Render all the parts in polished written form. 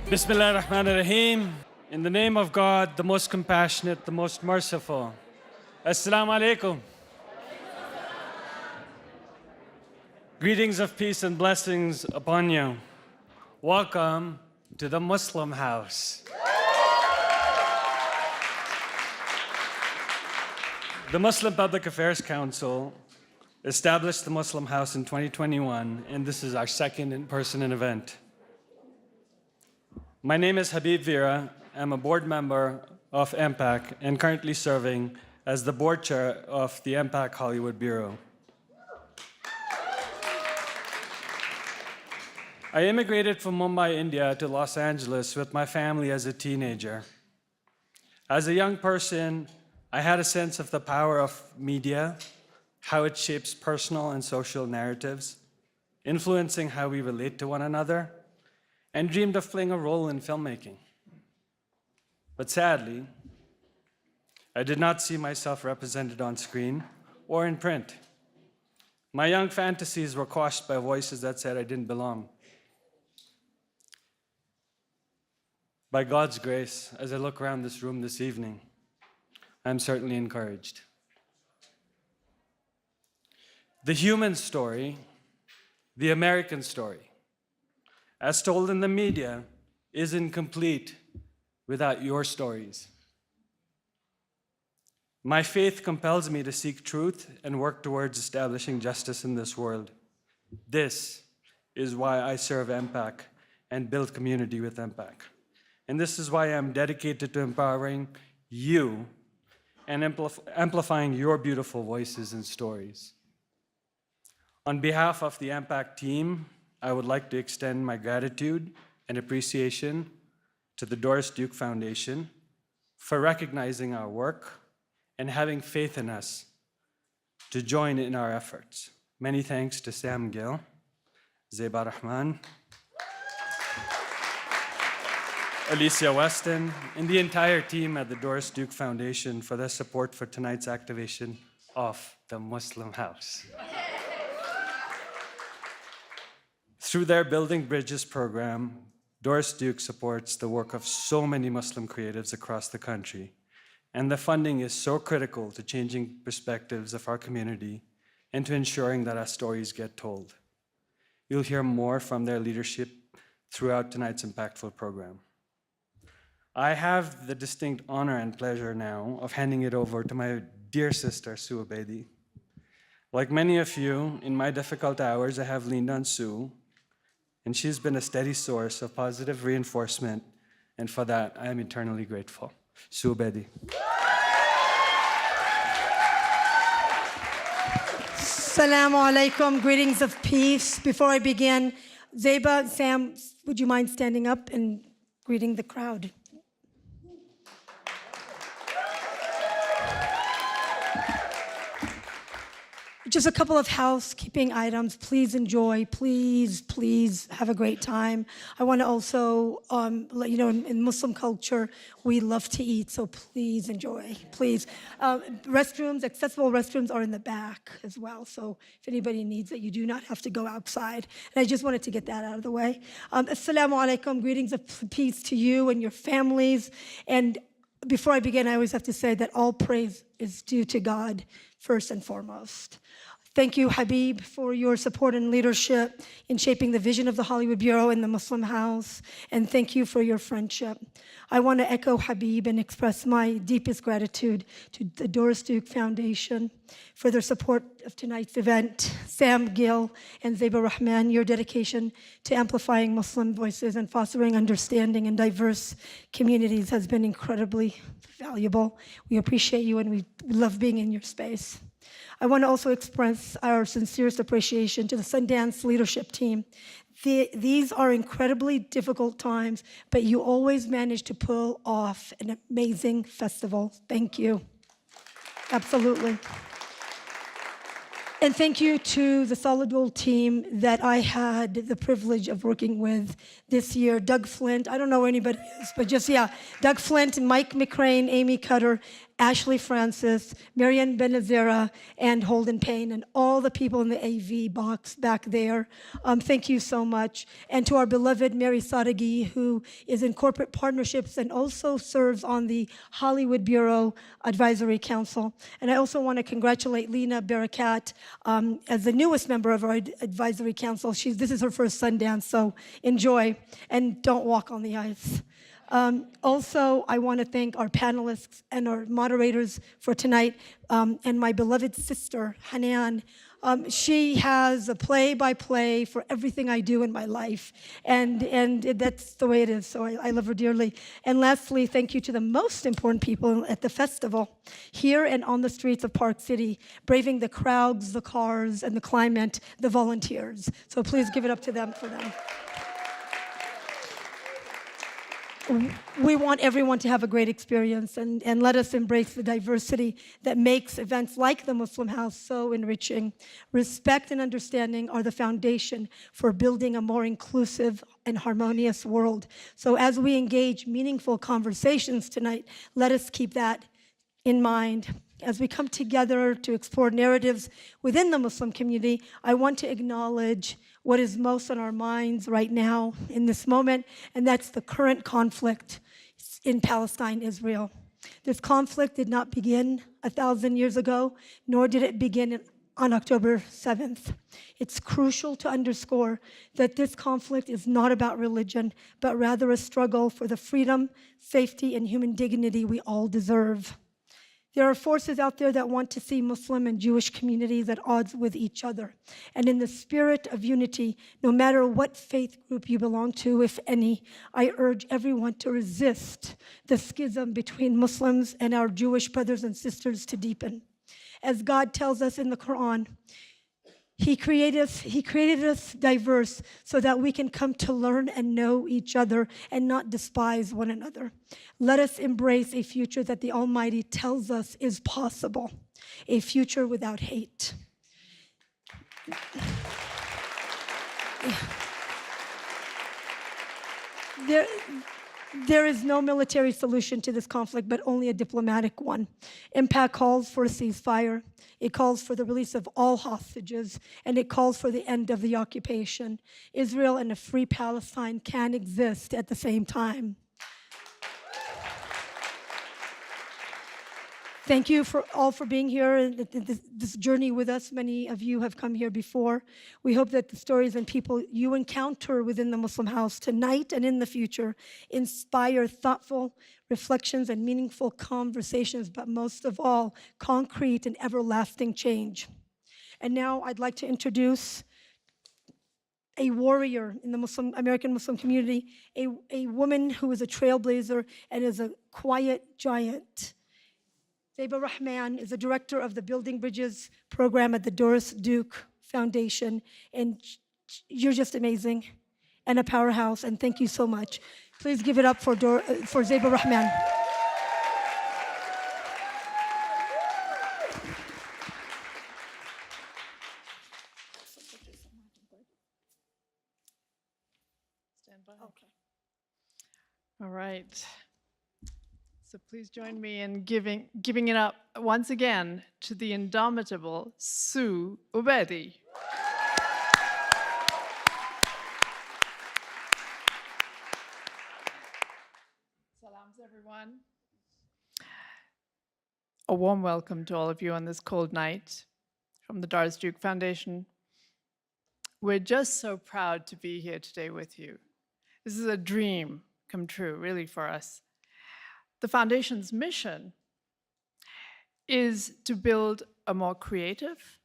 Bismillah ar-Rahman ar-Rahim. In the name of God, the most compassionate, the most merciful. Assalamu alaikum. Greetings of peace and blessings upon you. Welcome to the Muslim house. The Muslim Public Affairs Council established the Muslim House in 2021, and this is our second in-person event. My name is Habib Vera. I'm a board member of MPAC and currently serving as the board chair of the MPAC Hollywood Bureau. I immigrated from Mumbai, India to Los Angeles with my family as a teenager. As a young person, I had a sense of the power of media, how it shapes personal and social narratives, influencing how we relate to one another, and dreamed of playing a role in filmmaking. But sadly, I did not see myself represented on screen or in print. My young fantasies were quashed by voices that said I didn't belong. By God's grace, as I look around this room this evening, I'm certainly encouraged. The human story, the American story, as told in the media, is incomplete without your stories. My faith compels me to seek truth and work towards establishing justice in this world. This is why I serve MPAC and build community with MPAC. And this is why I'm dedicated to empowering you and amplifying your beautiful voices and stories. On behalf of the MPAC team, I would like to extend my gratitude and appreciation to the Doris Duke Foundation for recognizing our work and having faith in us to join in our efforts. Many thanks to Sam Gill, Zayid Rahman, Alicia Weston, and the entire team at the Doris Duke Foundation for their support for tonight's activation of the Muslim House. Through their Building Bridges program, Doris Duke supports the work of so many Muslim creatives across the country, and the funding is so critical to changing perspectives of our community and to ensuring that our stories get told. You'll hear more from their leadership throughout tonight's impactful program. I have the distinct honor and pleasure now of handing it over to my dear sister, Sue Obeidallah. Like many of you, in my difficult hours, I have leaned on Sue, and she's been a steady source of positive reinforcement, and for that, I am eternally grateful. Sue Obeidallah. Assalamu alaikum, greetings of peace. Before I begin, Zeba, Sam, would you mind standing up and greeting the crowd? Just a couple of housekeeping items. Please enjoy. Please have a great time. I want to also let you know in Muslim culture, we love to eat, so please enjoy. Please. Restrooms, accessible restrooms are in the back as well, so if anybody needs it, you do not have to go outside. And I just wanted to get that out of the way. Assalamu alaikum, greetings of peace to you and your families. And before I begin, I always have to say that all praise is due to God first and foremost. Thank you, Habib, for your support and leadership in shaping the vision of the Hollywood Bureau and the Muslim House, and thank you for your friendship. I want to echo Habib and express my deepest gratitude to the Doris Duke Foundation for their support of tonight's event. Sam Gill and Zayid Rahman, your dedication to amplifying Muslim voices and fostering understanding in diverse communities has been incredibly valuable. We appreciate you and we love being in your space. I want to also express our sincerest appreciation to the Sundance leadership team. These are incredibly difficult times, but you always manage to pull off an amazing festival. Thank you. Absolutely. And thank you to the Solid Gold team that I had the privilege of working with this year. Doug Flint, I don't know anybody else, but just, yeah, Doug Flint, Mike McCrane, Amy Cutter, Ashley Francis, Marianne Benazera, and Holden Payne, and all the people in the AV box back there. Thank you so much. And to our beloved Mary Sadeghi, who is in corporate partnerships and also serves on the Hollywood Bureau Advisory Council. And I also want to congratulate Lena Barakat as the newest member of our advisory council. This is her first Sundance, so enjoy and don't walk on the ice. Also, I want to thank our panelists and our moderators for tonight, and my beloved sister, Hanan. She has a play-by-play for everything I do in my life, and that's the way it is, so I love her dearly. And lastly, thank you to the most important people at the festival, here and on the streets of Park City, braving the crowds, the cars, and the climate, the volunteers. So please give it up to them for them. We want everyone to have a great experience, and let us embrace the diversity that makes events like the Muslim House so enriching. Respect and understanding are the foundation for building a more inclusive and harmonious world. So as we engage meaningful conversations tonight, let us keep that in mind. As we come together to explore narratives within the Muslim community, I want to acknowledge what is most on our minds right now in this moment, and that's the current conflict in Palestine, Israel. This conflict did not begin 1,000 years ago, nor did it begin on October 7th. It's crucial to underscore that this conflict is not about religion, but rather a struggle for the freedom, safety, and human dignity we all deserve. There are forces out there that want to see Muslim and Jewish communities at odds with each other. And in the spirit of unity, no matter what faith group you belong to, if any, I urge everyone to resist the schism between Muslims and our Jewish brothers and sisters to deepen. As God tells us in the Quran, He created us diverse so that we can come to learn and know each other and not despise one another. Let us embrace a future that the Almighty tells us is possible, a future without hate. There is no military solution to this conflict, but only a diplomatic one. MPAC calls for a ceasefire. It calls for the release of all hostages, and it calls for the end of the occupation. Israel and a free Palestine can exist at the same time. Thank you all for being here and this journey with us. Many of you have come here before. We hope that the stories and people you encounter within the Muslim House tonight and in the future inspire thoughtful reflections and meaningful conversations, but most of all, concrete and everlasting change. And now I'd like to introduce a warrior in the American Muslim community, a woman who is a trailblazer and is a quiet giant. Zayid Rahman is the director of the Building Bridges program at the Doris Duke Foundation, and you're just amazing and a powerhouse, and thank you so much. Please give it up for Zayid Rahman. Stand by. Okay. All right. So please join me in giving it up once again to the indomitable Sue Obeidallah. Salams, everyone. A warm welcome to all of you on this cold night from the Doris Duke Foundation. We're just so proud to be here today with you. This is a dream come true, really, for us. The Foundation's mission is to build a more creative,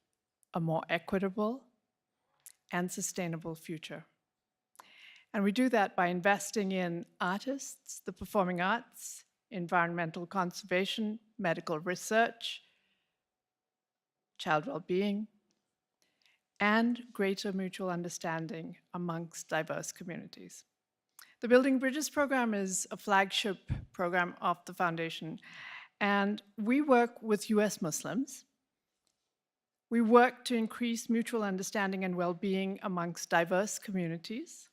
a more equitable, and sustainable future. And we do that by investing in artists, the performing arts, environmental conservation, medical research, child well-being, and greater mutual understanding amongst diverse communities. The Building Bridges program is a flagship program of the Foundation, and we work with US Muslims. We work to increase mutual understanding and well-being amongst diverse communities,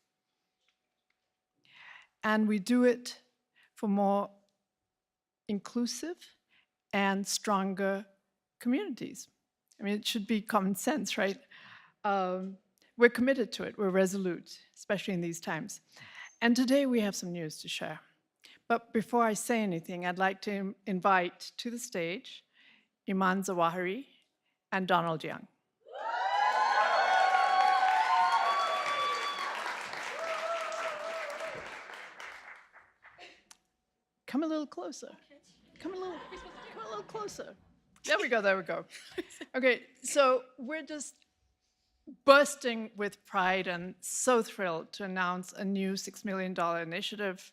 and we do it for more inclusive and stronger communities. I mean, it should be common sense, right? We're committed to it. We're resolute, especially in these times. And today we have some news to share. But before I say anything, I'd like to invite to the stage Iman Zawahiri and Donald Young. Come a little closer. Come a little closer. There we go, there we go. Okay, so we're just bursting with pride and so thrilled to announce a new $6 million initiative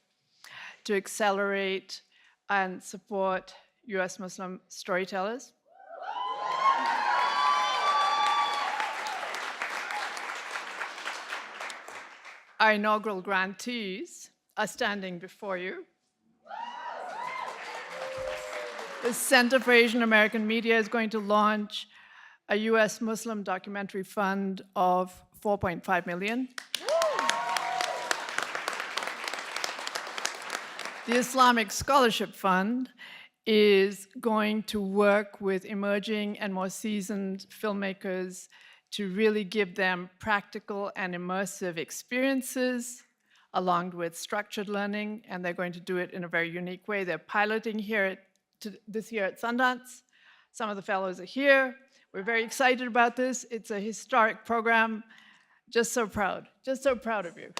to accelerate and support US Muslim storytellers. Our inaugural grantees are standing before you. The Center for Asian American Media is going to launch a US Muslim documentary fund of $4.5 million. The Islamic Scholarship Fund is going to work with emerging and more seasoned filmmakers to really give them practical and immersive experiences along with structured learning, and they're going to do it in a very unique way. They're piloting this year at Sundance. Some of the fellows are here. We're very excited about this. It's a historic program. Just so proud of you.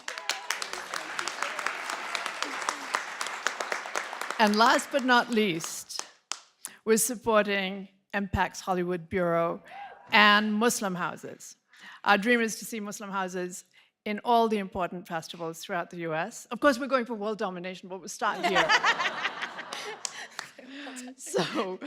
And last but not least, we're supporting MPAC's Hollywood Bureau and Muslim houses. Our dream is to see Muslim houses in all the important festivals throughout the US. Of course, we're going for world domination, but we're starting here. So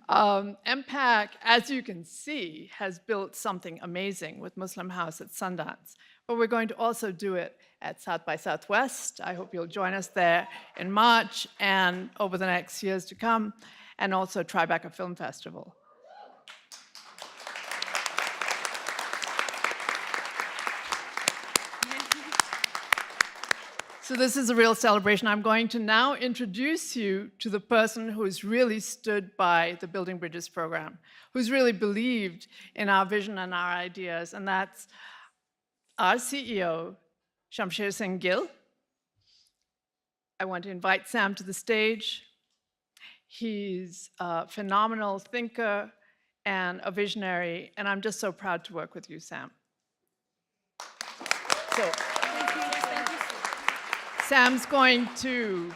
MPAC, as you can see, has built something amazing with Muslim House at Sundance. But we're going to also do it at South by Southwest. I hope you'll join us there in March and over the next years to come, and also Tribeca Film Festival. So this is a real celebration. I'm going to now introduce you to the person who's really stood by the Building Bridges program, who's really believed in our vision and our ideas, and that's our CEO, Shamsher Singh Gill. I want to invite Sam to the stage. He's a phenomenal thinker and a visionary, and I'm just so proud to work with you, Sam. So, Sam's going to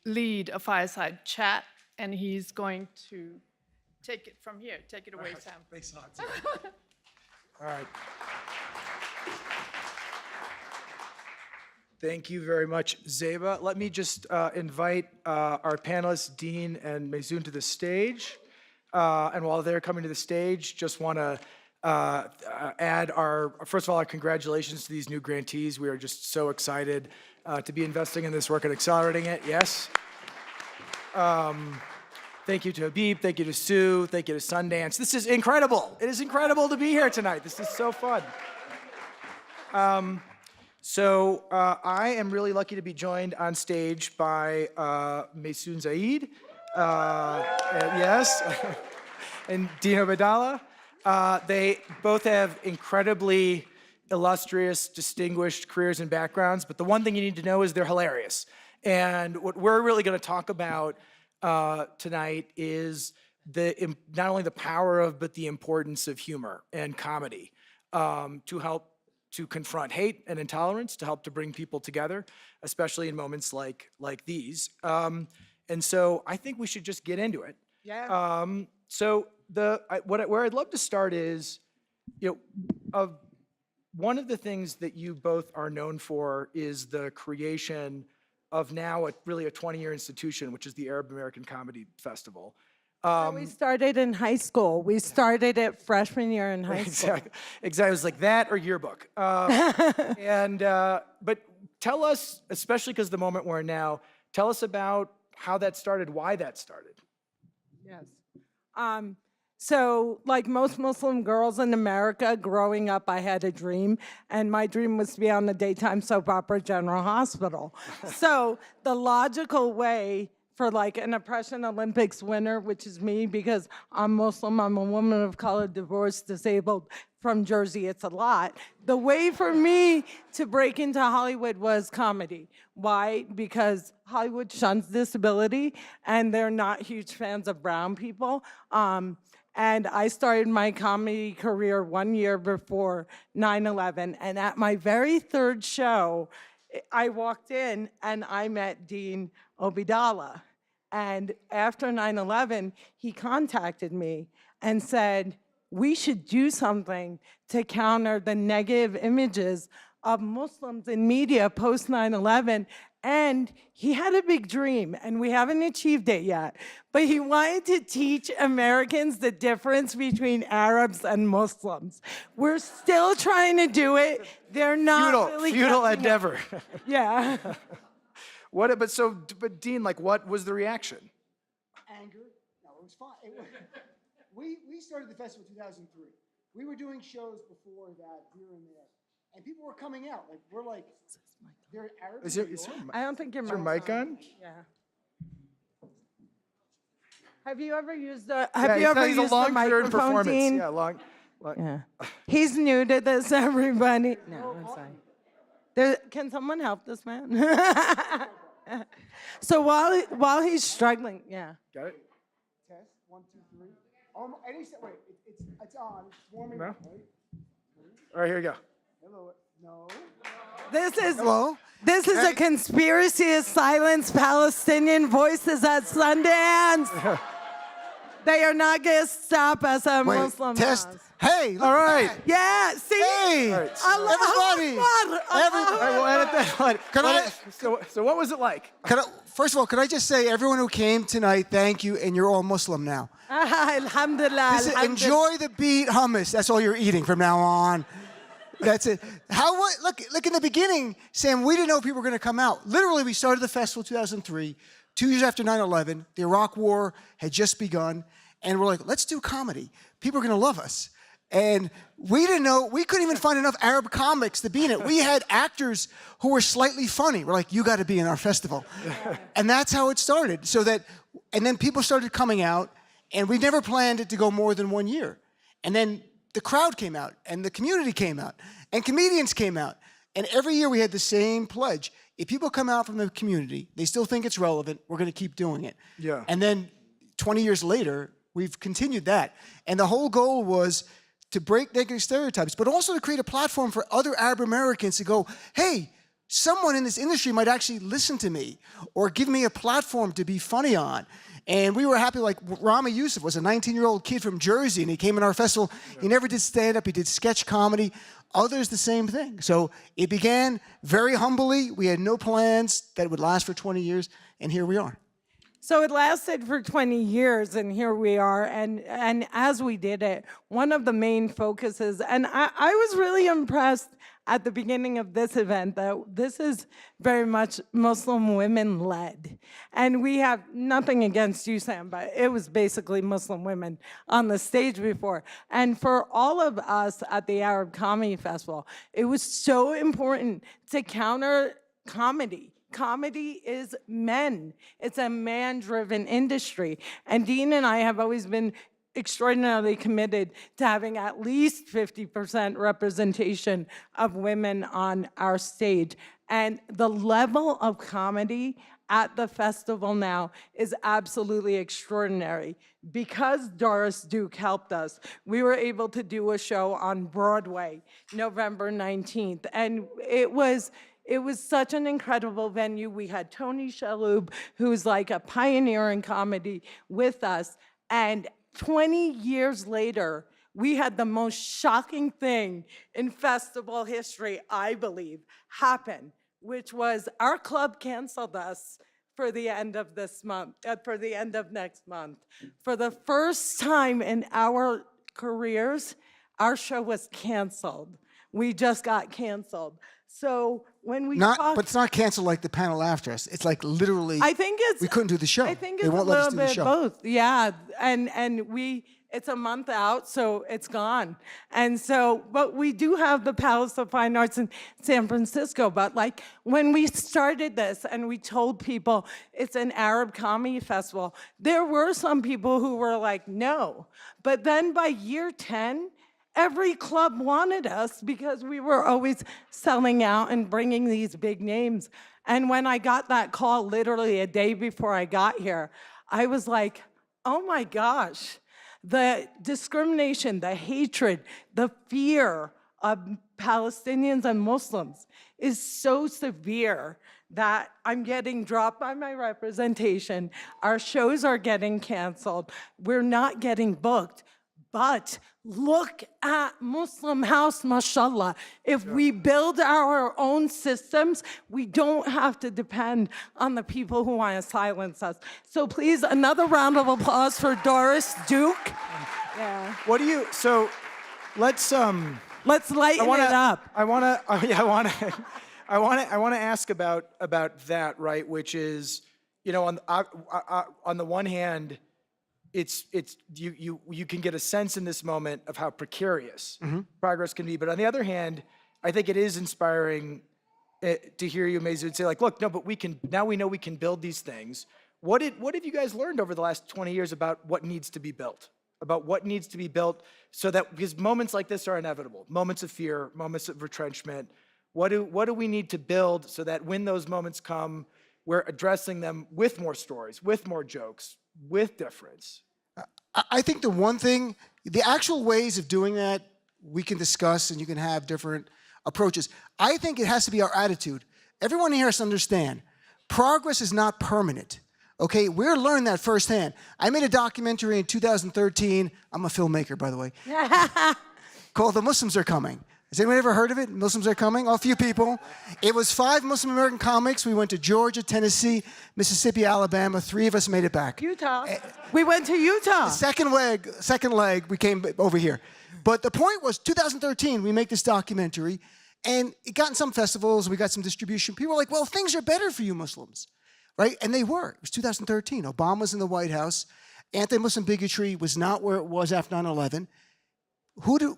lead a fireside chat, and he's going to take it from here. Take it away, Sam. Thanks a lot. All right. Thank you very much, Zeba. Let me just invite our panelists, Dean and Maysoon, to the stage. And while they're coming to the stage, just want to add first of all, our congratulations to these new grantees. We are just so excited to be investing in this work and accelerating it. Yes. Thank you to Habib. Thank you to Sue. Thank you to Sundance. This is incredible. It is incredible to be here tonight. This is so fun. So I am really lucky to be joined on stage by Maysoon Zayid. Yes. And Dean Obeidallah. They both have incredibly illustrious, distinguished careers and backgrounds, but the one thing you need to know is they're hilarious. And what we're really going to talk about tonight is not only the power of, but the importance of humor and comedy to help to confront hate and intolerance, to help to bring people together, especially in moments like these. And so I think we should just get into it. Yeah. So where I'd love to start is, one of the things that you both are known for is the creation of now really a 20-year institution, which is the Arab American Comedy Festival. We started in high school. We started it freshman year in high school. Exactly. It was like that or yearbook. But tell us, especially because the moment we're in now, tell us about how that started, why that started. Yes. So like most Muslim girls in America, growing up, I had a dream, and my dream was to be on the daytime soap opera General Hospital. So the logical way for like an oppression Olympics winner, which is me because I'm Muslim, I'm a woman of color, divorced, disabled from Jersey, it's a lot. The way for me to break into Hollywood was comedy. Why? Because Hollywood shuns disability and they're not huge fans of brown people. And I started my comedy career 1 year before 9/11. And at my very third show, I walked in and I met Dean Obeidallah. And after 9/11, he contacted me and said, we should do something to counter the negative images of Muslims in media post 9/11. And he had a big dream, and we haven't achieved it yet. But he wanted to teach Americans the difference between Arabs and Muslims. We're still trying to do it. They're not really futile catching up. endeavor. Yeah. But Dean, like, what was the reaction? Anger. No, it was fine. We started the festival in 2003. We were doing shows before that here and there, and people were coming out. Like, we're like, they're Arabs. Is in your, New is York. I don't think your your mic on? Yeah. Have you ever used the Yeah, Have you ever he's a used the long career in microphone, performance. Dean? Yeah, long. Yeah. He's new to this, everybody. No, I'm sorry. Can someone help this man? So while he's struggling, yeah. Got it? Test 1, 2, 3. Wait, it's on. It's warming No? up, right? All right, here we go. Hello. No. This is a conspiracy to silence Palestinian voices at Sundance. They are not going to stop us at Muslim test. laws. Hey, look All at right. that. Yeah, see? Hey, All right, everybody. All right, we'll edit that. Can I- So what was it like? First of all, could I just say, everyone who came tonight, thank you, and you're all Muslim now. Alhamdulillah. This is, enjoy the beat hummus. That's all you're eating from now on. That's it. Look, in the beginning, Sam, we didn't know people were going to come out. Literally, we started the festival in 2003, 2 years after 9/11. The Iraq War had just begun, and we're like, let's do comedy. People are going to love us. And we didn't know, we couldn't even find enough Arab comics to be in it. We had actors who were slightly funny. We're like, you got to be in our festival. And that's how it started. And then people started coming out, and we never planned it to go more than 1 year. And then the crowd came out, and the community came out, and comedians came out. And every year we had the same pledge. If people come out from the community, they still think it's relevant, we're going to keep doing it. Yeah. And then 20 years later, we've continued that. And the whole goal was to break negative stereotypes, but also to create a platform for other Arab Americans to go, hey, someone in this industry might actually listen to me or give me a platform to be funny on. And we were happy, like Rami Youssef was a 19-year-old kid from Jersey, and he came in our festival. He never did stand-up, he did sketch comedy. Others, the same thing. So it began very humbly. We had no plans that it would last for 20 years, and here we are. So it lasted for 20 years, and here we are. And as we did it, one of the main focuses, and I was really impressed at the beginning of this event that this is very much Muslim women-led. And we have nothing against you, Sam, but it was basically Muslim women on the stage before. And for all of us at the Arab Comedy Festival, it was so important to counter comedy. Comedy is men. It's a man-driven industry. And Dean and I have always been extraordinarily committed to having at least 50% representation of women on our stage. And the level of comedy at the festival now is absolutely extraordinary. Because Doris Duke helped us, we were able to do a show on Broadway, November 19th. And it was such an incredible venue. We had Tony Shalhoub, who's like a pioneer in comedy, with us. And 20 years later, we had the most shocking thing in festival history, I believe, happen, which was our club canceled us for the end of this month, for the end of next month. For the first time in our careers, our show was canceled. We just got canceled. So when we But it's not canceled like the panel after us. It's like literally, I think it's, we couldn't do the show. I think They it's won't a let us little do the bit show. both. Yeah, and we it's a month out, so it's gone. And so, but we do have the Palace of Fine Arts in San Francisco. But like when we started this and we told people it's an Arab comedy festival, there were some people who were like, no. But then by year 10, every club wanted us because we were always selling out and bringing these big names. And when I got that call literally a day before I got here, I was like, oh my gosh. The discrimination, the hatred, the fear of Palestinians and Muslims is so severe that I'm getting dropped by my representation. Our shows are getting canceled. We're not getting booked. But look at Muslim House, mashallah. If we build our own systems, we don't have to depend on the people who want to silence us. So please, another round of applause for Doris Duke. Yeah. What do you, so let's lighten it up. I want to ask about that, right? Which is, you know, on the one hand, it's you can get a sense in this moment of how precarious progress can be, but on the other hand, I think it is inspiring to hear you, Maysoon, say like, look, no, but we know we can build these things. What have you guys learned over the last 20 years about what needs to be built? About what needs to be built so that, because moments like this are inevitable, moments of fear, moments of retrenchment. What do we need to build so that when those moments come, we're addressing them with more stories, with more jokes, with difference? I think the one thing, the actual ways of doing that, we can discuss and you can have different approaches. I think it has to be our attitude. Everyone here has to understand, progress is not permanent. Okay, we're learning that firsthand. I made a documentary in 2013. I'm a filmmaker, by the way, called The Muslims Are Coming. Has anyone ever heard of it? Muslims Are Coming? Oh, a few people. It was 5 Muslim American comics. We went to Georgia, Tennessee, Mississippi, Alabama. 3 of us made it back. Utah. We went to Utah. The second leg, we came over here. But the point was, 2013, we make this documentary, and it got in some festivals, we got some distribution. People were like, well, things are better for you Muslims, right? And they were. It was 2013. Obama was in the White House. Anti-Muslim bigotry was not where it was after 9/11.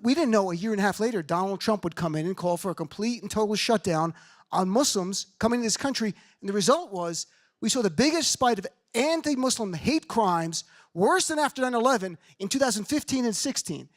We didn't know a year and a half later Donald Trump would come in and call for a complete and total shutdown on Muslims coming to this country. And the result was we saw the biggest spike of anti-Muslim hate crimes, worse than after 9/11, in 2015 and 16.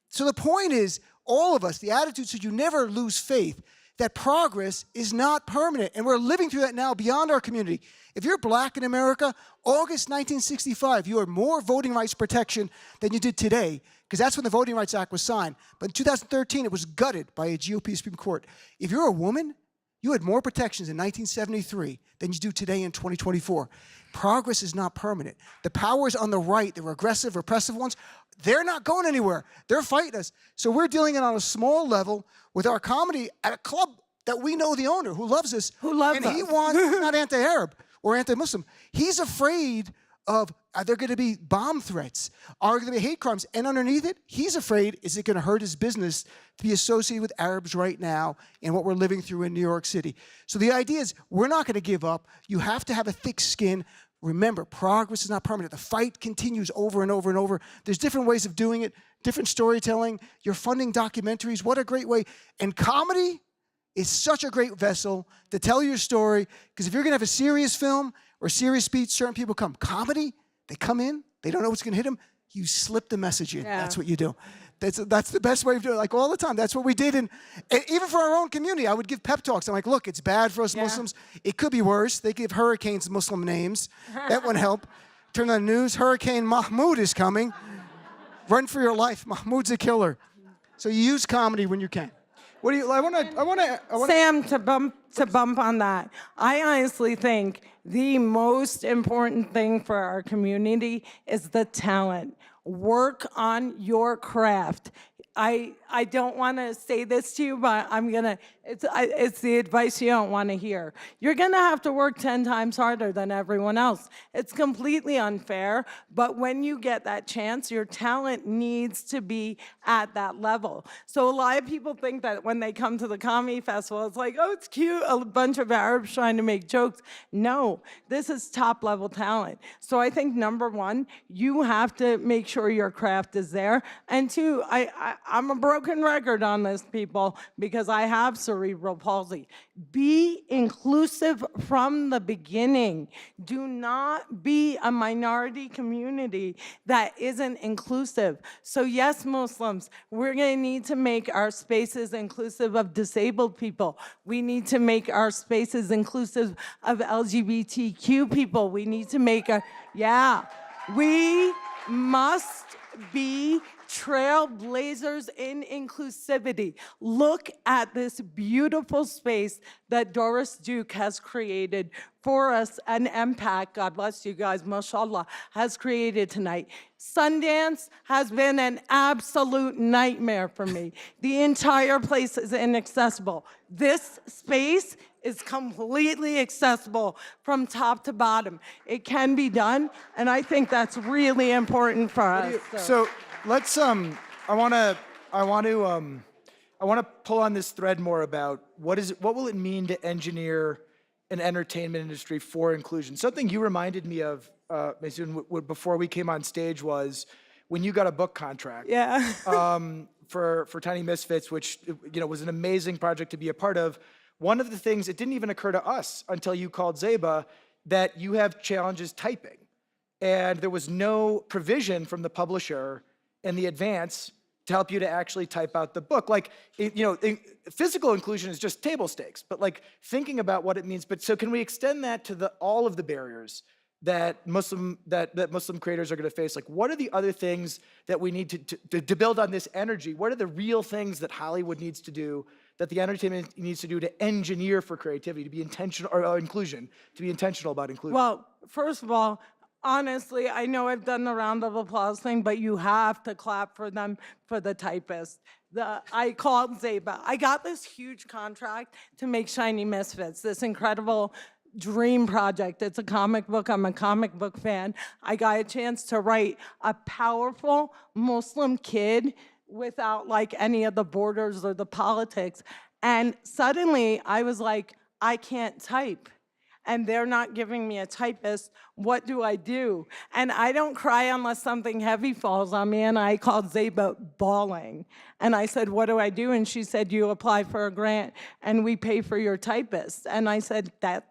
So the point is, all of us, the attitude should you never lose faith that progress is not permanent. And we're living through that now beyond our community. If you're black in America, August 1965, you had more voting rights protection than you did today, because that's when the Voting Rights Act was signed. But in 2013, it was gutted by a GOP Supreme Court. If you're a woman, you had more protections in 1973 than you do today in 2024. Progress is not permanent. The powers on the right, the regressive, repressive ones, they're not going anywhere. They're fighting us. So we're dealing it on a small level with our comedy at a club that we know the owner, who loves us. Who loves and us. he wants, he's not anti-Arab or anti-Muslim. He's afraid of, are there going to be bomb threats? Are there going to be hate crimes? And underneath it, he's afraid, is it going to hurt his business to be associated with Arabs right now and what we're living through in New York City? So the idea is, we're not going to give up. You have to have a thick skin. Remember, progress is not permanent. The fight continues over and over and over. There's different ways of doing it, different storytelling. You're funding documentaries. What a great way. And comedy is such a great vessel to tell your story, because if you're going to have a serious film or a serious speech, certain people come. Comedy, they come in, they don't know what's going to hit them. You slip the message in. Yeah. That's what you do. That's the best way of doing it, like all the time. That's what we did. And even for our own community, I would give pep talks. I'm like, look, it's bad for us Muslims. It could be worse. They give hurricanes Muslim names. That wouldn't help. Turn on the news, Hurricane Mahmoud is coming. Run for your life. Mahmoud's a killer. So you use comedy when you can. What do you, I want to, Sam, to bump on that, I honestly think the most important thing for our community is the talent. Work on your craft. I don't want to say this to you, but I'm going to It's the advice you don't want to hear. You're going to have to work 10 times harder than everyone else. It's completely unfair, but when you get that chance, your talent needs to be at that level. So a lot of people think that when they come to the comedy festival, it's like, oh, it's cute, a bunch of Arabs trying to make jokes. No, this is top-level talent. So I think, number one, you have to make sure your craft is there. And two, I'm a broken record on this, people, because I have cerebral palsy. Be inclusive from the beginning. Do not be a minority community that isn't inclusive. So yes, Muslims, we're going to need to make our spaces inclusive of disabled people. We need to make our spaces inclusive of LGBTQ people. We need to make we must be trailblazers in inclusivity. Look at this beautiful space that Doris Duke has created for us, and MPAC, God bless you guys, mashallah, has created tonight. Sundance has been an absolute nightmare for me. The entire place is inaccessible. This space is completely accessible from top to bottom. It can be done, and I think that's really important for us. So let's I want to pull on this thread more about what will it mean to engineer an entertainment industry for inclusion. Something you reminded me of, Maysoon, before we came on stage was when you got a book contract. Yeah. For Tiny Misfits, which was an amazing project to be a part of. One of the things, it didn't even occur to us until you called Zeba, that you have challenges typing. And there was no provision from the publisher in the advance to help you to actually type out the book. Like, physical inclusion is just table stakes, but like thinking about what it means. But so can we extend that to all of the barriers that Muslim creators are going to face? Like, what are the other things that we need to build on this energy? What are the real things that Hollywood needs to do, that the entertainment needs to do to engineer for creativity, to be intentional, or inclusion, to be intentional about inclusion? Well, first of all, honestly, I know I've done the round of applause thing, but you have to clap for them, for the typist. I called Zeba. I got this huge contract to make Shiny Misfits, this incredible dream project. It's a comic book. I'm a comic book fan. I got a chance to write a powerful Muslim kid without like any of the borders or the politics. And suddenly I was like, I can't type. And they're not giving me a typist. What do I do? And I don't cry unless something heavy falls on me. And I called Zeba bawling. And I said, what do I do? And she said, you apply for a grant and we pay for your typist. And I said, that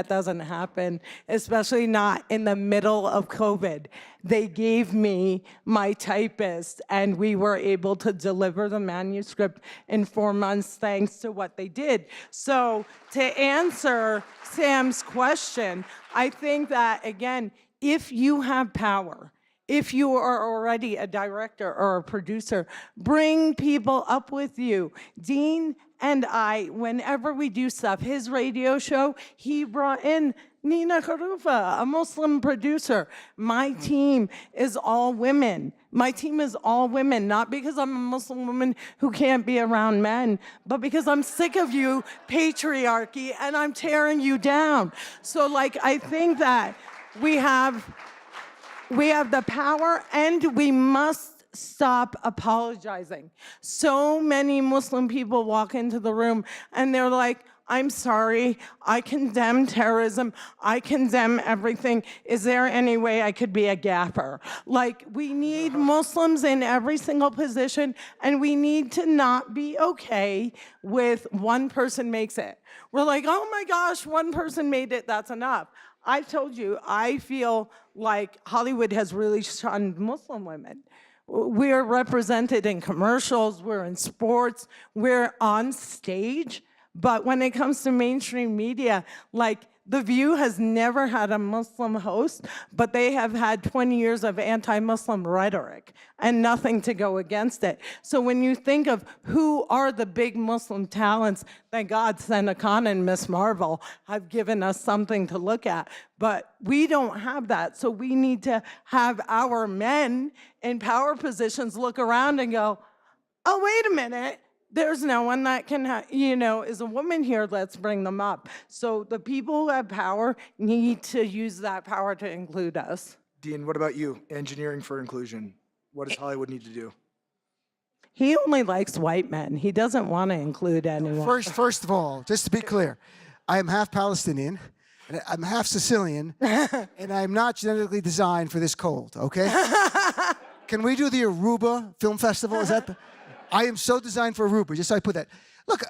doesn't happen, especially not in the middle of COVID. They gave me my typist, and we were able to deliver the manuscript in 4 months thanks to what they did. So to answer Sam's question, I think that, again, if you have power, if you are already a director or a producer, bring people up with you. Dean and I, whenever we do stuff, his radio show, he brought in Nina Kharufa, a Muslim producer. My team is all women. My team is all women, not because I'm a Muslim woman who can't be around men, but because I'm sick of you, patriarchy, and I'm tearing you down. So, like, I think that we have the power, and we must stop apologizing. So many Muslim people walk into the room and they're like, I'm sorry, I condemn terrorism, I condemn everything. Is there any way I could be a gaffer? Like, we need Muslims in every single position, and we need to not be okay with one person makes it. We're like, oh my gosh, one person made it, that's enough. I told you, I feel like Hollywood has really shunned Muslim women. We're represented in commercials, we're in sports, we're on stage, but when it comes to mainstream media, like, The View has never had a Muslim host, but they have had 20 years of anti-Muslim rhetoric and nothing to go against it. So when you think of who are the big Muslim talents, thank God Senna Khan and Miss Marvel have given us something to look at. But we don't have that. So we need to have our men in power positions look around and go, oh, wait a minute. There's no one that can, is a woman here, let's bring them up. So the people who have power need to use that power to include us. Dean, what about you? Engineering for inclusion. What does Hollywood need to do? He only likes white men. He doesn't want to include anyone. First of all, just to be clear, I am half Palestinian, and I'm half Sicilian, and I'm not genetically designed for this cold, okay? Can we do the Aruba Film Festival? Is that I am so designed for Aruba, just so I put that. Look,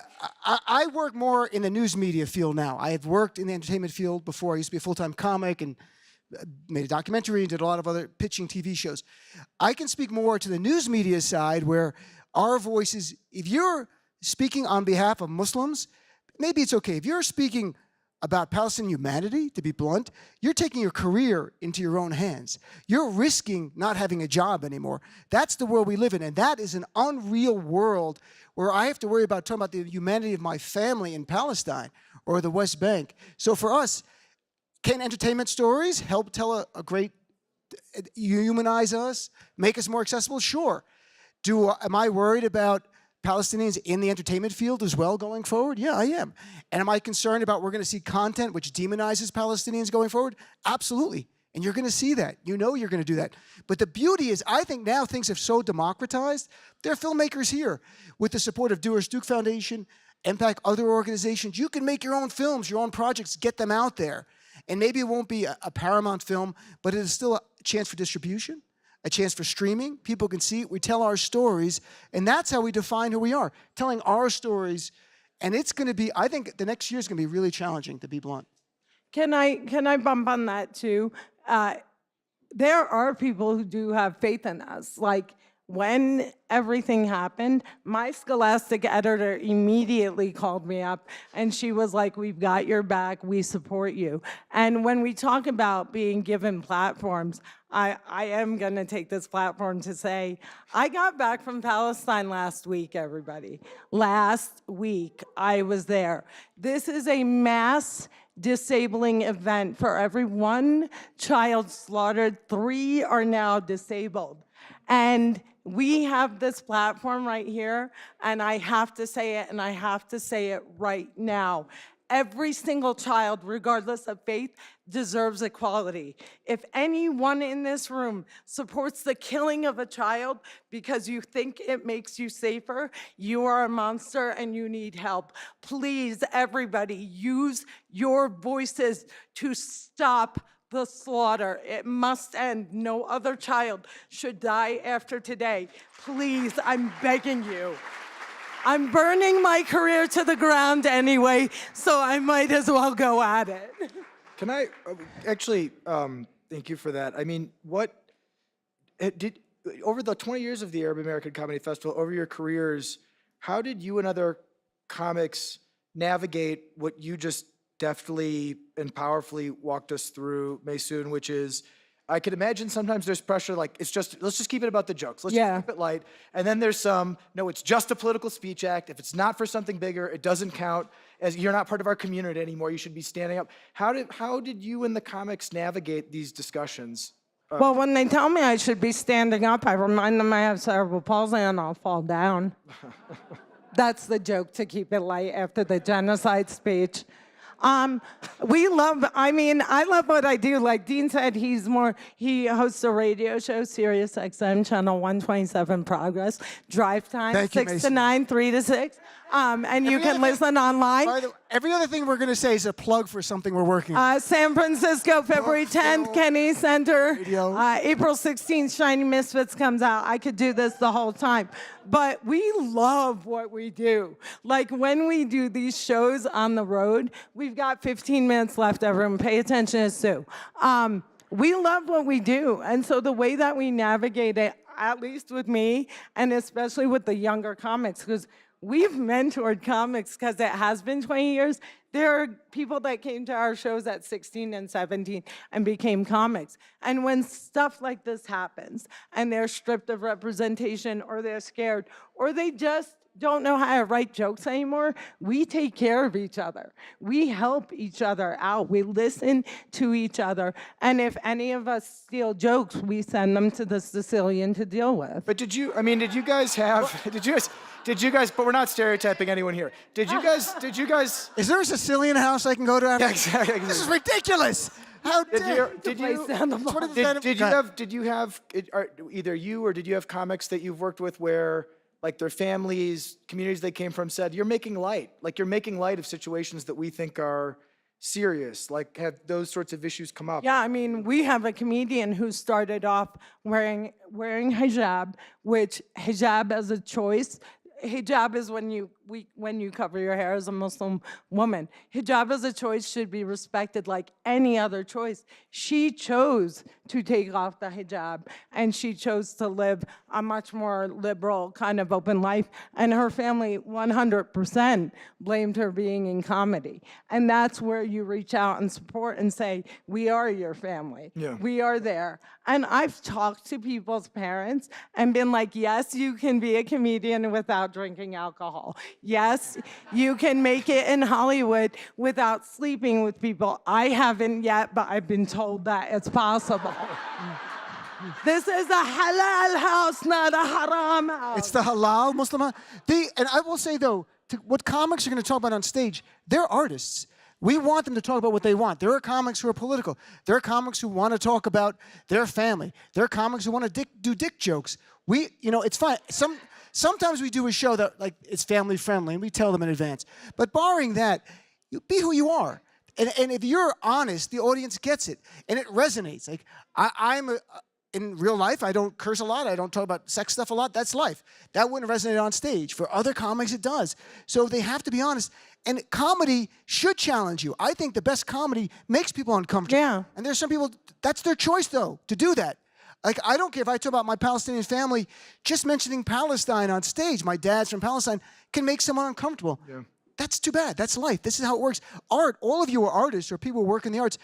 I work more in the news media field now. I have worked in the entertainment field before. I used to be a full-time comic and made a documentary and did a lot of other pitching TV shows. I can speak more to the news media side where our voices, if you're speaking on behalf of Muslims, maybe it's okay. If you're speaking about Palestinian humanity, to be blunt, you're taking your career into your own hands. You're risking not having a job anymore. That's the world we live in, and that is an unreal world where I have to worry about talking about the humanity of my family in Palestine or the West Bank. So for us, can entertainment stories help tell a great, humanize us, make us more accessible? Sure. Am I worried about Palestinians in the entertainment field as well going forward? Yeah, I am. And am I concerned about we're going to see content which demonizes Palestinians going forward? Absolutely. And you're going to see that. You know you're going to do that. But the beauty is, I think now things have so democratized. There are filmmakers here with the support of Doris Duke Foundation, MPAC, other organizations. You can make your own films, your own projects, get them out there. And maybe it won't be a Paramount film, but it is still a chance for distribution, a chance for streaming. People can see it. We tell our stories, and that's how we define who we are, telling our stories. And it's going to be, I think the next year is going to be really challenging, to be blunt. Can I bump on that too? There are people who do have faith in us. Like, when everything happened, my Scholastic editor immediately called me up and she was like, we've got your back, we support you. And when we talk about being given platforms, I am gonna take this platform to say, I got back from Palestine last week, everybody. Last week, I was there. This is a mass disabling event. For every one child slaughtered, 3 are now disabled. And we have this platform right here, and I have to say it, and I have to say it right now. Every single child, regardless of faith, deserves equality. If anyone in this room supports the killing of a child because you think it makes you safer, you are a monster and you need help. Please, everybody, use your voices to stop the slaughter. It must end. No other child should die after today. Please, I'm begging you. I'm burning my career to the ground anyway, so I might as well go at it. Can I actually thank you for that? I mean, over the 20 years of the Arab American Comedy Festival, over your careers, how did you and other comics navigate what you just deftly and powerfully walked us through, Maysoon, which is, I can imagine sometimes there's pressure, like, let's just keep it about the jokes. Let's just keep it light. And then there's no, it's just a political speech act. If it's not for something bigger, it doesn't count, as you're not part of our community anymore. You should be standing up. How did you and the comics navigate these discussions? Well, when they tell me I should be standing up, I remind them I have cerebral palsy and I'll fall down. That's the joke, to keep it light after the genocide speech. I love what I do. Like Dean said, he hosts a radio show, Sirius XM, channel 127 Progress, drive time, 6 to 9, 3 to 6. And you can listen online. Every other thing we're going to say is a plug for something we're working on. San Francisco, February 10th, Kennedy Center. April 16th, Shiny Misfits comes out. I could do this the whole time. But we love what we do. Like, when we do these shows on the road, we've got 15 minutes left, everyone. Pay attention to Sue. We love what we do. And so the way that we navigate it, at least with me, and especially with the younger comics, because we've mentored comics because it has been 20 years. There are people that came to our shows at 16 and 17 and became comics. And when stuff like this happens and they're stripped of representation, or they're scared, or they just don't know how to write jokes anymore, we take care of each other. We help each other out. We listen to each other. And if any of us steal jokes, we send them to the Sicilian to deal with. But did you guys have, but we're not stereotyping anyone here. Did you guys, Is there a Sicilian house I can go to after? yeah, exactly. This is ridiculous. How dare Did you have either you or did you have comics that you've worked with where like their families, communities they came from said, you're making light of situations that we think are serious, like have those sorts of issues come up? Yeah, I mean, we have a comedian who started off wearing hijab, which hijab as a choice. Hijab is when you cover your hair as a Muslim woman. Hijab as a choice should be respected like any other choice. She chose to take off the hijab, and she chose to live a much more liberal, kind of open life. And her family 100% blamed her being in comedy. And that's where you reach out and support and say, we are your family. Yeah. We are there. And I've talked to people's parents and been like, yes, you can be a comedian without drinking alcohol. Yes, you can make it in Hollywood without sleeping with people. I haven't yet, but I've been told that it's possible. This is a halal house, not a haram house. It's the halal Muslim house. And I will say, though, what comics are going to talk about on stage, they're artists. We want them to talk about what they want. There are comics who are political. There are comics who want to talk about their family. There are comics who want to do dick jokes. It's fine. Sometimes we do a show that, like, it's family friendly, and we tell them in advance. But barring that, you be who you are. And if you're honest, the audience gets it, and it resonates. Like, in real life, I don't curse a lot. I don't talk about sex stuff a lot. That's life. That wouldn't resonate on stage. For other comics, it does. So they have to be honest. And comedy should challenge you. I think the best comedy makes people uncomfortable. Yeah. And there's some people, that's their choice, though, to do that. Like, I don't care if I talk about my Palestinian family, just mentioning Palestine on stage, my dad's from Palestine, can make someone uncomfortable. Yeah. That's too bad. That's life. This is how it works. Art, all of you are artists or people who work in the arts.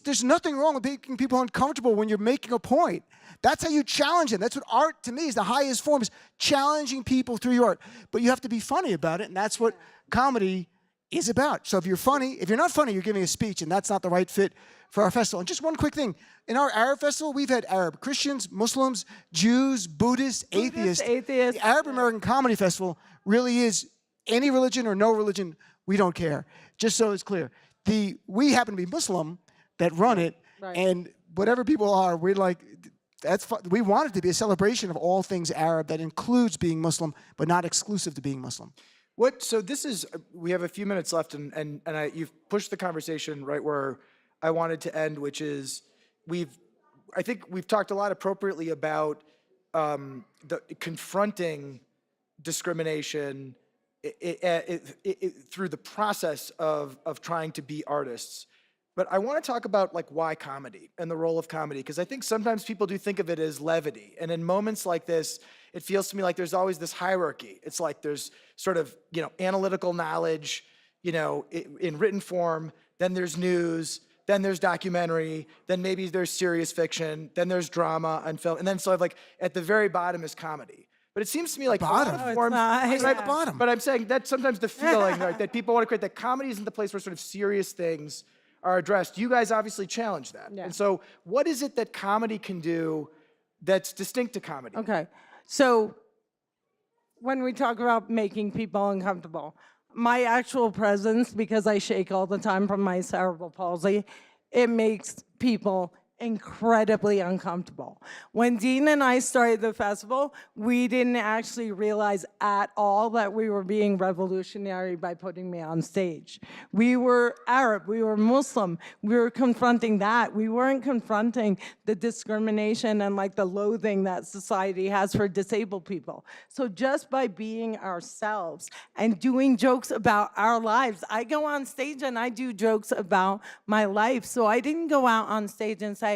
There's nothing wrong with making people uncomfortable when you're making a point. That's how you challenge them. That's what art, to me, is the highest form, is challenging people through your art. But you have to be funny about it, and that's what comedy is about. So if you're not funny, you're giving a speech, and that's not the right fit for our festival. And just one quick thing. In our Arab festival, we've had Arab Christians, Muslims, Jews, Buddhists, atheists. The Arab American Comedy Festival really is any religion or no religion, we don't care. Just so it's clear. We happen to be Muslim that run it, right. And whatever people are, we're like, we want it to be a celebration of all things Arab that includes being Muslim, but not exclusive to being Muslim. So we have a few minutes left, and you've pushed the conversation right where I wanted to end, which is I think we've talked a lot appropriately about confronting discrimination through the process of trying to be artists. But I want to talk about like why comedy and the role of comedy, because I think sometimes people do think of it as levity. And in moments like this, it feels to me like there's always this hierarchy. It's like there's sort of, analytical knowledge, in written form, then there's news, then there's documentary, then maybe there's serious fiction, then there's drama and film, and then sort of like at the very bottom is comedy. But it seems to me like bottom. the bottom. But I'm saying that's sometimes the feeling right, that people want to create that comedy isn't the place where sort of serious things are addressed. You guys obviously challenge that. Yeah. And so what is it that comedy can do that's distinct to comedy? Okay, so when we talk about making people uncomfortable, my actual presence, because I shake all the time from my cerebral palsy, it makes people incredibly uncomfortable. When Dean and I started the festival, we didn't actually realize at all that we were being revolutionary by putting me on stage. We were Arab, we were Muslim, we were confronting that. We weren't confronting the discrimination and like the loathing that society has for disabled people. So just by being ourselves and doing jokes about our lives, I go on stage and I do jokes about my life. So I didn't go out on stage and say,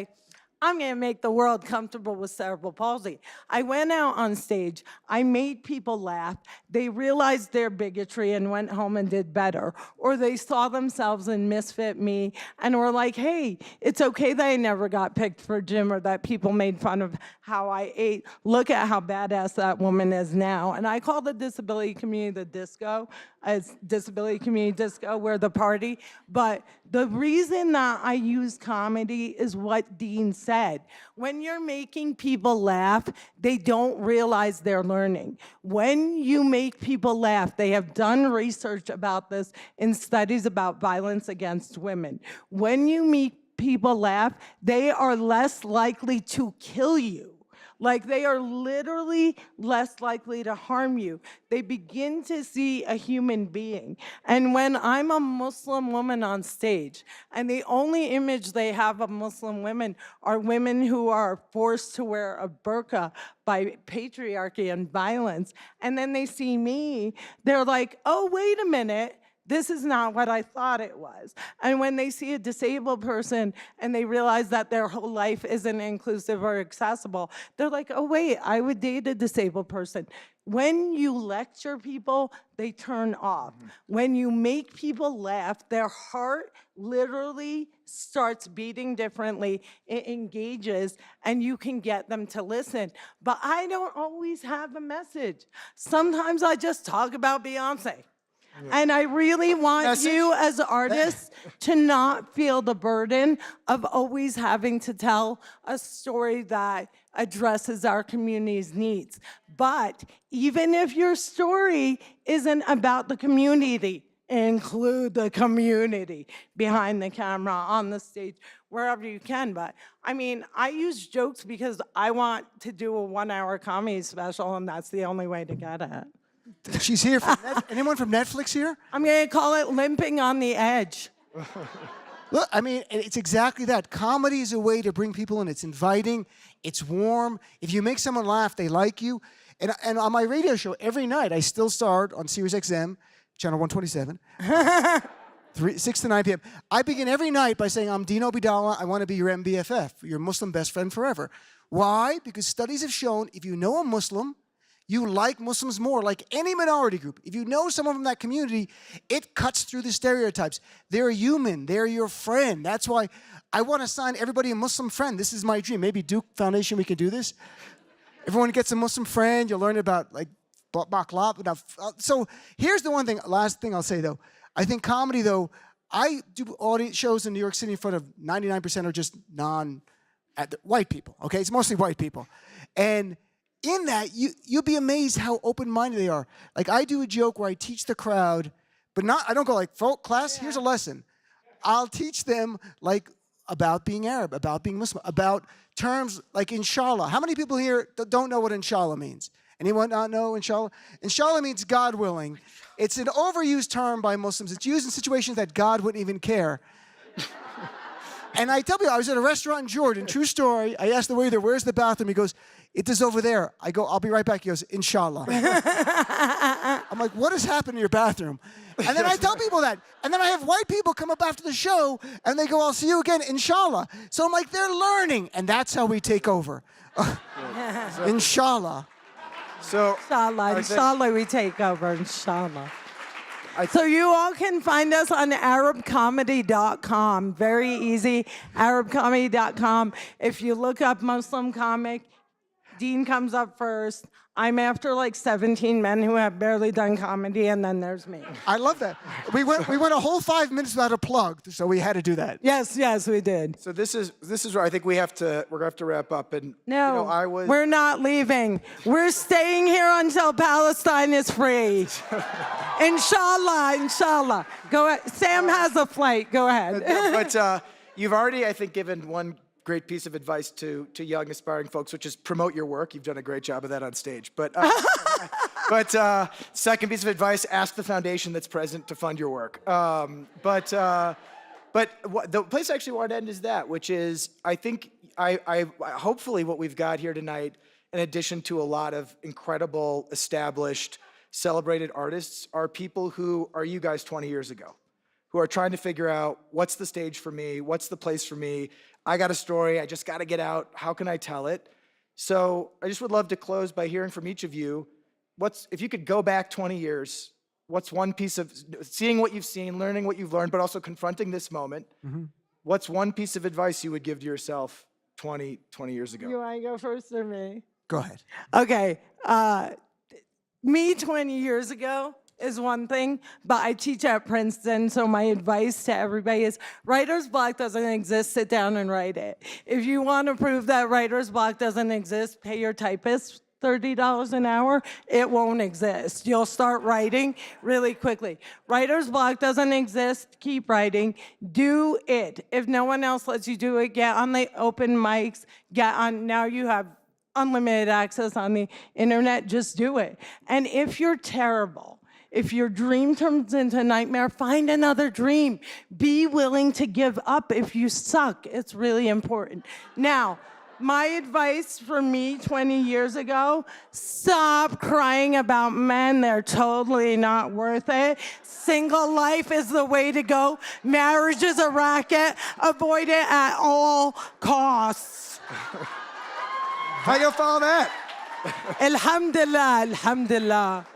I'm going to make the world comfortable with cerebral palsy. I went out on stage. I made people laugh. They realized their bigotry and went home and did better. Or they saw themselves in Misfit Me and were like, hey, it's okay that I never got picked for gym or that people made fun of how I ate. Look at how badass that woman is now. And I call the disability community the disco. It's disability community disco, we're the party. But the reason that I use comedy is what Dean said. When you're making people laugh, they don't realize they're learning. When you make people laugh, they have done research about this in studies about violence against women. When you make people laugh, they are less likely to kill you. Like, they are literally less likely to harm you. They begin to see a human being. And when I'm a Muslim woman on stage, and the only image they have of Muslim women are women who are forced to wear a burqa by patriarchy and violence, and then they see me, they're like, oh, wait a minute. This is not what I thought it was. And when they see a disabled person and they realize that their whole life isn't inclusive or accessible, they're like, oh wait, I would date a disabled person. When you lecture people, they turn off. When you make people laugh, their heart literally starts beating differently, it engages, and you can get them to listen. But I don't always have a message. Sometimes I just talk about Beyonce. And I really want you as artists to not feel the burden of always having to tell a story that addresses our community's needs. But even if your story isn't about the community, include the community behind the camera, on the stage, wherever you can. But I mean, I use jokes because I want to do a 1-hour comedy special, and that's the only way to get it. She's here. Anyone from Netflix here? I'm going to call it limping on the edge. Look, I mean, it's exactly that. Comedy is a way to bring people in. It's inviting. It's warm. If you make someone laugh, they like you. And on my radio show, every night, I still start on Sirius XM, channel 127, 6 to 9 p.m. I begin every night by saying, I'm Dean Obeidallah. I want to be your MBFF, your Muslim best friend forever. Why? Because studies have shown if you know a Muslim, you like Muslims more, like any minority group. If you know someone from that community, it cuts through the stereotypes. They're human. They're your friend. That's why I want to assign everybody a Muslim friend. This is my dream. Maybe Duke Foundation, we can do this. Everyone gets a Muslim friend. You'll learn about, like, baklava. So here's the one thing, last thing I'll say, though. I think comedy, though, I do audience shows in New York City in front of 99% are just white people, okay? It's mostly white people. And in that, you'll be amazed how open-minded they are. Like, I do a joke where I teach the crowd, but I don't go like, class, here's a lesson. I'll teach them, like, about being Arab, about being Muslim, about terms like inshallah. How many people here don't know what inshallah means? Anyone not know inshallah? Inshallah means God willing. It's an overused term by Muslims. It's used in situations that God wouldn't even care. And I tell people, I was at a restaurant in Jordan, true story. I asked the waiter, where's the bathroom? He goes, it is over there. I go, I'll be right back. He goes, inshallah. I'm like, what has happened to your bathroom? And then I tell people that. And then I have white people come up after the show, and they go, I'll see you again, inshallah. So I'm like, they're learning. And that's how we take over. Inshallah. So, Inshallah, we take over, inshallah. So you all can find us on ArabComedy.com. Very easy, ArabComedy.com. If you look up Muslim comic, Dean comes up first. I'm after like 17 men who have barely done comedy, and then there's me. I love that. We went a whole 5 minutes without a plug, so we had to do that. Yes, we did. so this is where I think we're gonna have to wrap up. And No, you know, we're not leaving. We're staying here until Palestine is free. Inshallah. Go ahead. Sam has a flight. Go ahead. But you've already, I think, given one great piece of advice to young aspiring folks, which is promote your work. You've done a great job of that on stage. But second piece of advice: ask the foundation that's present to fund your work. But the place I actually wanted to end is that, which is I think I hopefully what we've got here tonight, in addition to a lot of incredible, established, celebrated artists, are people who are you guys 20 years ago, who who are trying to figure out what's the stage for me, what's the place for me. I got a story, I just got to get out. How can I tell it? So I just would love to close by hearing from each of you. If you could go back 20 years, what's one piece of, seeing what you've seen, learning what you've learned, but also confronting this moment, what's one piece of advice you would give to yourself 20 years ago? You want to go first or me? Go ahead. Okay. Me 20 years ago is one thing, but I teach at Princeton, so my advice to everybody is writer's block doesn't exist, sit down and write it. If you want to prove that writer's block doesn't exist, pay your typist $30 an hour, it won't exist. You'll start writing really quickly. Writer's block doesn't exist, keep writing, do it. If no one else lets you do it, get on the open mics, now you have unlimited access on the internet, just do it. And if you're terrible, if your dream turns into a nightmare, find another dream. Be willing to give up if you suck. It's really important. Now, my advice for me 20 years ago, stop crying about men. They're totally not worth it. Single life is the way to go. Marriage is a racket. Avoid it at all costs. How you follow that? Alhamdulillah, alhamdulillah.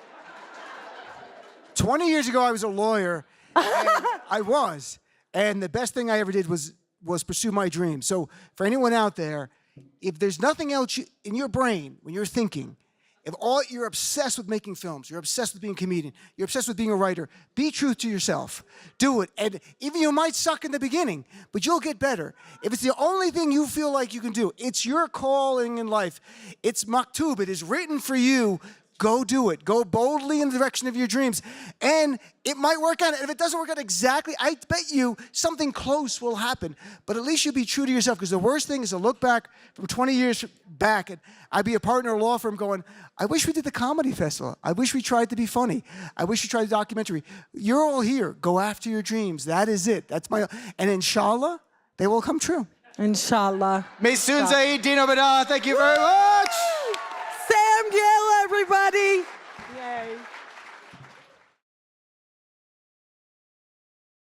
20 years ago, I was a lawyer. And the best thing I ever did was pursue my dream. So for anyone out there, if there's nothing else in your brain when you're thinking, if you're obsessed with making films, you're obsessed with being a comedian, you're obsessed with being a writer, be true to yourself. Do it. And even you might suck in the beginning, but you'll get better. If it's the only thing you feel like you can do, it's your calling in life. It's maktub. It is written for you. Go do it. Go boldly in the direction of your dreams. And it might work out. And if it doesn't work out exactly, I bet you something close will happen. But at least you be true to yourself, because the worst thing is to look back from 20 years back and I'd be a partner in a law firm going, I wish we did the comedy festival. I wish we tried to be funny. I wish we tried the documentary. You're all here. Go after your dreams. That is it. And inshallah, they will come true. Inshallah. Maysoon, Zayid, Obeidallah, thank you very much.